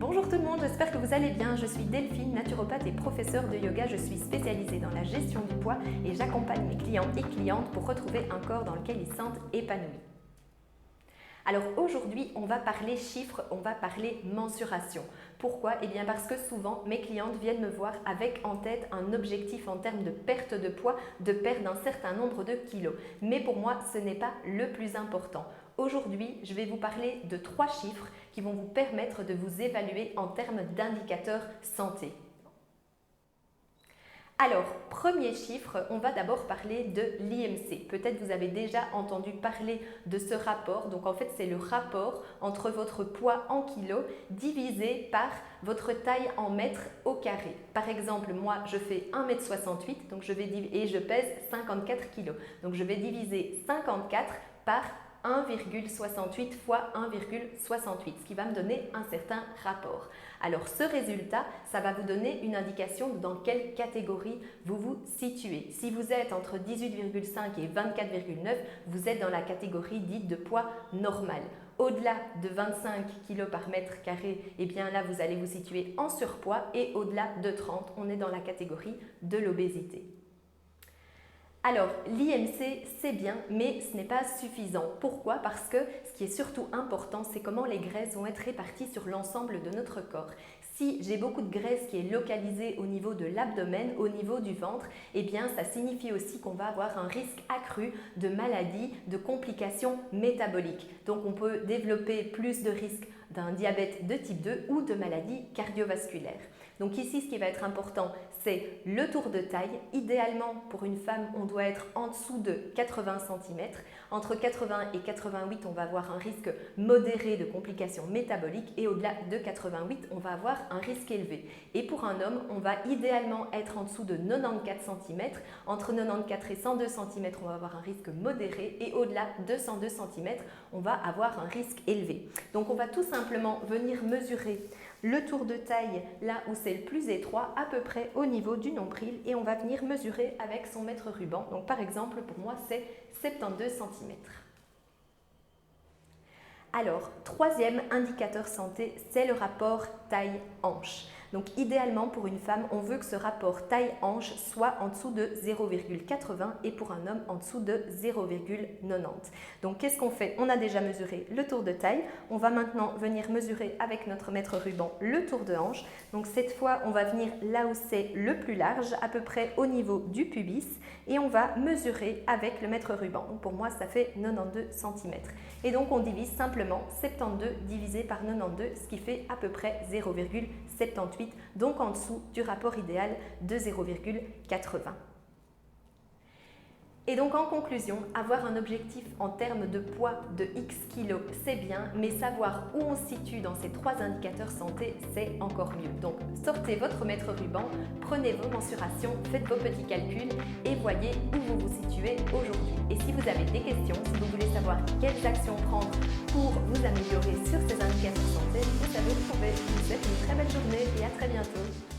Bonjour tout le monde, j'espère que vous allez bien. Je suis Delphine, naturopathe et professeure de yoga. Je suis spécialisée dans la gestion du poids et j'accompagne mes clients et clientes pour retrouver un corps dans lequel ils se sentent épanouis. Alors aujourd'hui, on va parler chiffres, on va parler mensuration. Pourquoi? Eh bien parce que souvent, mes clientes viennent me voir avec en tête un objectif en termes de perte de poids, de perte d'un certain nombre de kilos. Mais pour moi, ce n'est pas le plus important. Aujourd'hui, je vais vous parler de 3 chiffres qui vont vous permettre de vous évaluer en termes d'indicateurs santé. Alors, premier chiffre, on va d'abord parler de l'IMC. Peut-être vous avez déjà entendu parler de ce rapport. Donc en fait, c'est le rapport entre votre poids en kilos divisé par votre taille en mètres au carré. Par exemple, moi, je fais 1,68 m donc et je pèse 54 kg. Donc je vais diviser 54 par 1,68 fois 1,68, ce qui va me donner un certain rapport. Alors ce résultat, ça va vous donner une indication dans quelle catégorie vous vous situez. Si vous êtes entre 18,5 et 24,9, vous êtes dans la catégorie dite de poids normal. Au-delà de 25 kg par mètre carré, eh bien là vous allez vous situer en surpoids et au-delà de 30, on est dans la catégorie de l'obésité. Alors, l'IMC, c'est bien, mais ce n'est pas suffisant. Pourquoi? Parce que ce qui est surtout important, c'est comment les graisses vont être réparties sur l'ensemble de notre corps. Si j'ai beaucoup de graisse qui est localisée au niveau de l'abdomen, au niveau du ventre, eh bien ça signifie aussi qu'on va avoir un risque accru de maladies, de complications métaboliques. Donc on peut développer plus de risques d'un diabète de type 2 ou de maladies cardiovasculaires. Donc ici, ce qui va être important, c'est le tour de taille. Idéalement, pour une femme, on doit être en dessous de 80 cm. Entre 80 et 88, on va avoir un risque modéré de complications métaboliques et au-delà de 88, on va avoir un risque élevé. Et pour un homme, on va idéalement être en dessous de 94 cm. Entre 94 et 102 cm, on va avoir un risque modéré et au-delà de 102 cm, on va avoir un risque élevé. Donc on va tout simplement venir mesurer le tour de taille là où c'est le plus étroit, à peu près au niveau du nombril, et on va venir mesurer avec son mètre ruban. Donc par exemple, pour moi, c'est 72 cm. Alors, troisième indicateur santé, c'est le rapport taille-hanche. Donc idéalement pour une femme, on veut que ce rapport taille-hanche soit en dessous de 0,80 et pour un homme en dessous de 0,90. Donc qu'est-ce qu'on fait? On a déjà mesuré le tour de taille. On va maintenant venir mesurer avec notre mètre ruban le tour de hanche. Donc cette fois, on va venir là où c'est le plus large, à peu près au niveau du pubis, et on va mesurer avec le mètre ruban. Donc pour moi, ça fait 92 cm. Et donc on divise simplement 72 divisé par 92, ce qui fait à peu près 0,78, donc en dessous du rapport idéal de 0,80. Et donc en conclusion, avoir un objectif en termes de poids de X kilos, c'est bien, mais savoir où on se situe dans ces 3 indicateurs santé, c'est encore mieux. Donc sortez votre mètre ruban, prenez vos mensurations, faites vos petits calculs et voyez où vous vous situez aujourd'hui. Et si vous avez des questions, si vous voulez savoir quelles actions prendre pour vous améliorer sur ces indicateurs santé, vous savez où trouver. Je vous souhaite une très belle journée et à très bientôt.